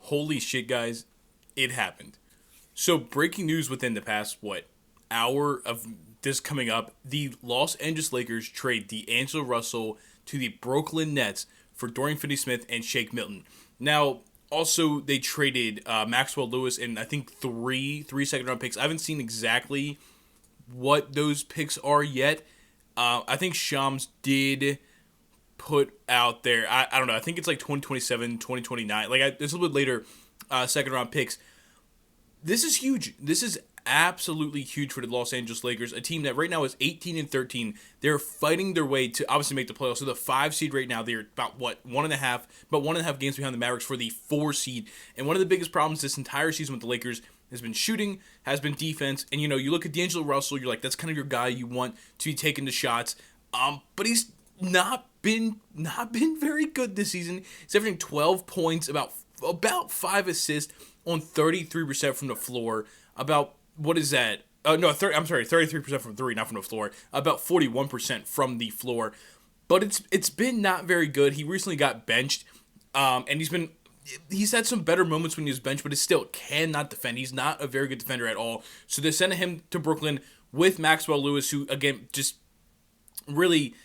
Holy shit, guys. It happened. So, breaking news within the past, hour of this coming up, the Los Angeles Lakers trade D'Angelo Russell to the Brooklyn Nets for Dorian Finney-Smith and Shake Milton. Now, also, they traded Maxwell Lewis and I think three second-round picks. I haven't seen exactly what those picks are yet. I think Shams did put out there, I don't know, I think it's like 2027, 2029. It's a little bit later second-round picks. This is huge. This is absolutely huge for the Los Angeles Lakers, a team that right now is 18-13. They're fighting their way to obviously make the playoffs. So the 5 seed right now, they're about about one and a half games behind the Mavericks for the 4 seed. And one of the biggest problems this entire season with the Lakers has been shooting, has been defense. And you look at D'Angelo Russell, you're like, that's kind of your guy you want to be taking the shots. But he's not been very good this season. He's averaging 12 points, about 5 assists on 33% from the floor. What is that? I'm sorry, 33% from 3, not from the floor. About 41% from the floor. But it's been not very good. He recently got benched, and he's had some better moments when he was benched, but he still cannot defend. He's not a very good defender at all. So they're sending him to Brooklyn with Maxwell Lewis, who, again, just really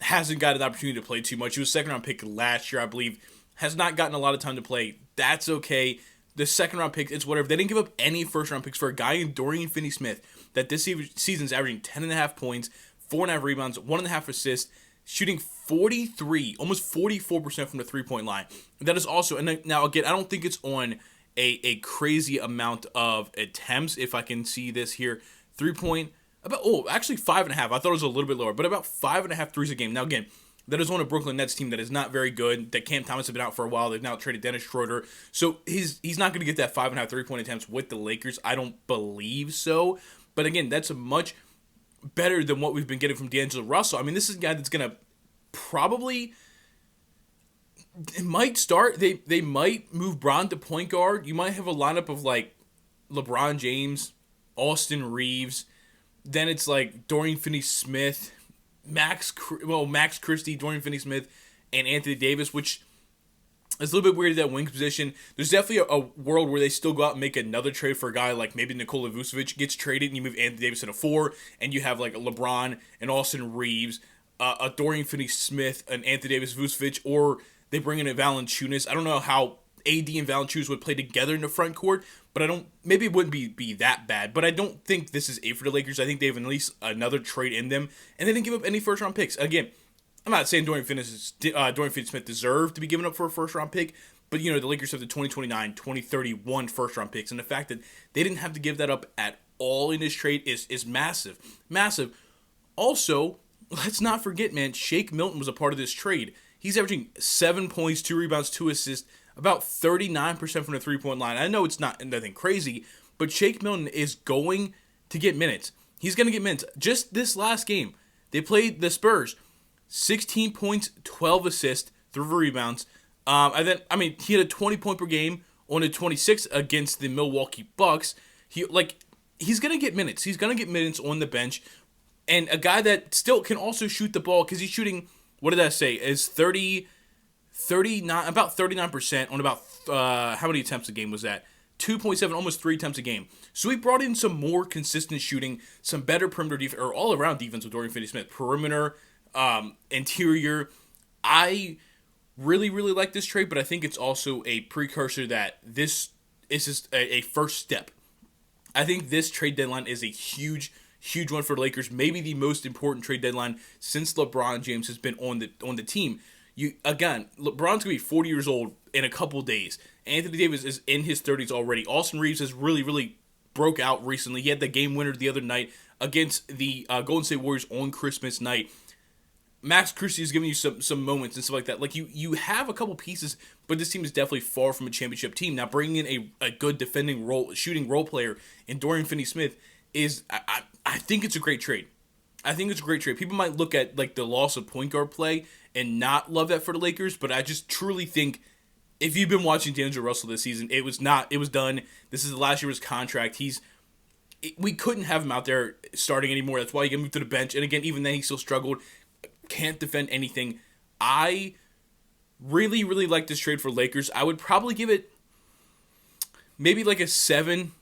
hasn't got an opportunity to play too much. He was second-round pick last year, I believe. Has not gotten a lot of time to play. That's okay. The second-round pick, it's whatever. They didn't give up any first-round picks for a guy in Dorian Finney-Smith that this season's averaging 10.5 points, 4.5 rebounds, 1.5 assists, shooting 43, almost 44% from the three-point line. That is also, and now again, I don't think it's on a crazy amount of attempts, if I can see this here. 3-point, actually 5.5. I thought it was a little bit lower, but about 5.5 threes a game. Now again, that is on a Brooklyn Nets team that is not very good, that Cam Thomas has been out for a while. They've now traded Dennis Schroeder. So he's not going to get that 5.5 3-point attempts with the Lakers. I don't believe so. But again, that's a much better than what we've been getting from D'Angelo Russell. I mean, this is a guy that's going to probably... It might start. They might move Bron to point guard. You might have a lineup of like LeBron James, Austin Reeves. Then it's like Dorian Finney-Smith, Max Christie, Dorian Finney-Smith, and Anthony Davis, which is a little bit weird at that wing position. There's definitely a world where they still go out and make another trade for a guy like maybe Nikola Vucevic gets traded and you move Anthony Davis to the 4, and you have like LeBron and Austin Reeves, a Dorian Finney-Smith, an Anthony Davis, Vucevic, or they bring in a Valanciunas. I don't know how AD and Valanciunas would play together in the front court, but maybe it wouldn't be that bad. But I don't think this is it for the Lakers. I think they have at least another trade in them, and they didn't give up any first round picks. Again, I'm not saying Dorian Finney-Smith deserved to be given up for a first round pick, but the Lakers have the 2029, 2031 first round picks, and the fact that they didn't have to give that up at all in this trade is massive, massive. Also, let's not forget, man, Shake Milton was a part of this trade. He's averaging 7 points, 2 rebounds, 2 assists, about 39% from the three-point line. I know it's not nothing crazy, but Shake Milton is going to get minutes. He's going to get minutes. Just this last game, they played the Spurs. 16 points, 12 assists, 3 rebounds. He had a 20-point per game on a 26 against the Milwaukee Bucks. He's going to get minutes. He's going to get minutes on the bench. And a guy that still can also shoot the ball because he's shooting, what did I say, is 39, about 39% on about, how many attempts a game was that? 2.7, almost 3 attempts a game. So we brought in some more consistent shooting, some better perimeter defense, or all-around defense with Dorian Finney-Smith. Perimeter, interior. I really, really like this trade, but I think it's also a precursor that this is just a first step. I think this trade deadline is a huge one for the Lakers. Maybe the most important trade deadline since LeBron James has been on the team. LeBron's going to be 40 years old in a couple days. Anthony Davis is in his 30s already. Austin Reeves has really, really broke out recently. He had the game winner the other night against the Golden State Warriors on Christmas night. Max Christie is giving you some moments and stuff like that. Like, you have a couple pieces, but this team is definitely far from a championship team. Now, bringing in a good shooting role player in Dorian Finney-Smith is, I think it's a great trade. I think it's a great trade. People might look at like the loss of point guard play and not love that for the Lakers, but I just truly think if you've been watching D'Angelo Russell this season, it was done. This is the last year of his contract. We couldn't have him out there starting anymore. That's why he got moved to the bench. And again, even then he still struggled. Can't defend anything. I really, really like this trade for Lakers. I would probably give it maybe like a 7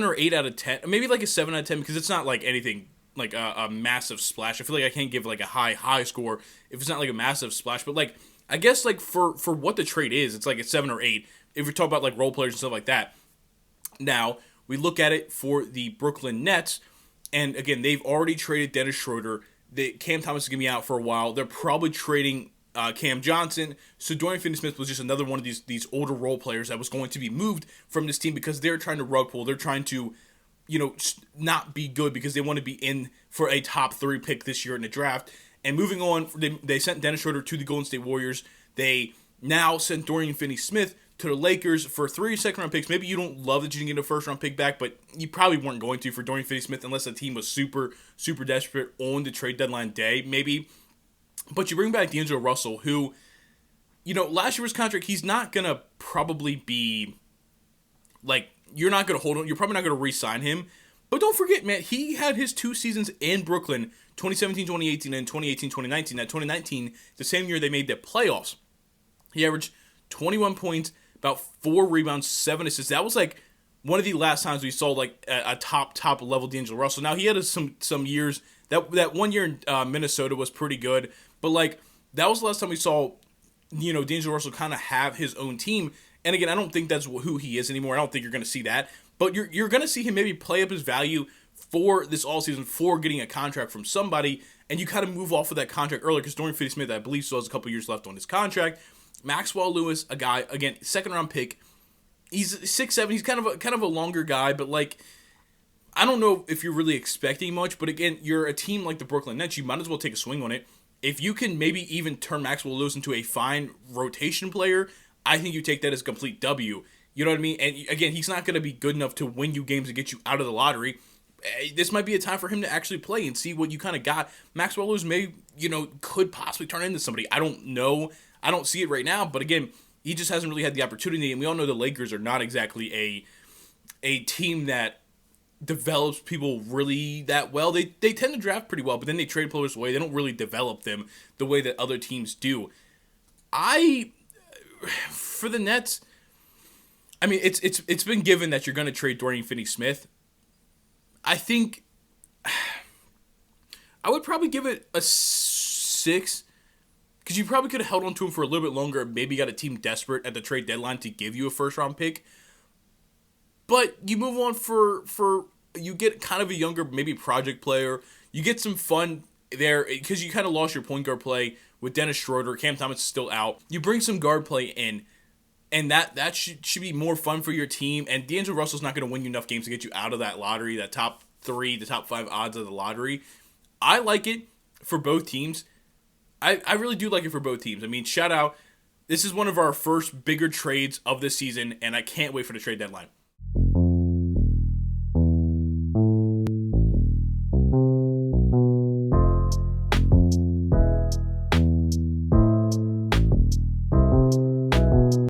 or 8 out of 10, maybe like a 7 out of 10, because it's not like anything like a massive splash. I feel like I can't give like a high score if it's not like a massive splash. But like I guess like for what the trade is, it's like a 7 or 8. If we're talking about like role players and stuff like that. Now we look at it for the Brooklyn Nets, and again they've already traded Dennis Schroeder. Cam Thomas is gonna be out for a while. They're probably trading Cam Johnson. So Dorian Finney-Smith was just another one of these older role players that was going to be moved from this team because they're trying to rug pull. They're trying to, not be good because they want to be in for a top 3 pick this year in the draft. And moving on, they sent Dennis Schroeder to the Golden State Warriors. They now sent Dorian Finney-Smith to the Lakers for 3 second-round picks. Maybe you don't love that you didn't get a first-round pick back, but you probably weren't going to for Dorian Finney-Smith unless the team was super, super desperate on the trade deadline day, maybe. But you bring back D'Angelo Russell, who, last year's contract, he's not going to probably be, you're not going to hold on. You're probably not going to re-sign him. But don't forget, man, he had his 2 seasons in Brooklyn, 2017-2018 and 2018-2019. That 2019, the same year they made the playoffs. He averaged 21 points, about 4 rebounds, 7 assists. That was one of the last times we saw a top level D'Angelo Russell. Now he had some years. That 1 year in Minnesota was pretty good, but that was the last time we saw D'Angelo Russell kind of have his own team. And again, I don't think that's who he is anymore. I don't think you're going to see that, but you're going to see him maybe play up his value for this all season for getting a contract from somebody, and you kind of move off of that contract earlier because Dorian Finney-Smith, I believe, still has a couple years left on his contract. Maxwell Lewis, a guy, again, 2nd-round pick. He's 6'7". He's kind of a longer guy, but I don't know if you're really expecting much. But again, you're a team like the Brooklyn Nets. You might as well take a swing on it. If you can maybe even turn Maxwell Lewis into a fine rotation player, I think you take that as a complete W. You know what I mean? And again, he's not going to be good enough to win you games and get you out of the lottery. This might be a time for him to actually play and see what you kind of got. Maxwell Lewis could possibly turn into somebody. I don't know. I don't see it right now, but again, he just hasn't really had the opportunity, and we all know the Lakers are not exactly a team that develops people really that well. They tend to draft pretty well, but then they trade players away. They don't really develop them the way that other teams do. For the Nets, I mean, it's been given that you're going to trade Dorian Finney-Smith. I think I would probably give it a 6. Because you probably could have held on to him for a little bit longer and maybe got a team desperate at the trade deadline to give you a first-round pick. But you move on for you get kind of a younger, maybe project player. You get some fun there because you kind of lost your point guard play with Dennis Schroeder. Cam Thomas is still out. You bring some guard play in, and that should be more fun for your team. And D'Angelo Russell's not going to win you enough games to get you out of that lottery, that top 3, the top 5 odds of the lottery. I like it for both teams. I really do like it for both teams. I mean, shout out. This is one of our first bigger trades of this season, and I can't wait for the trade deadline.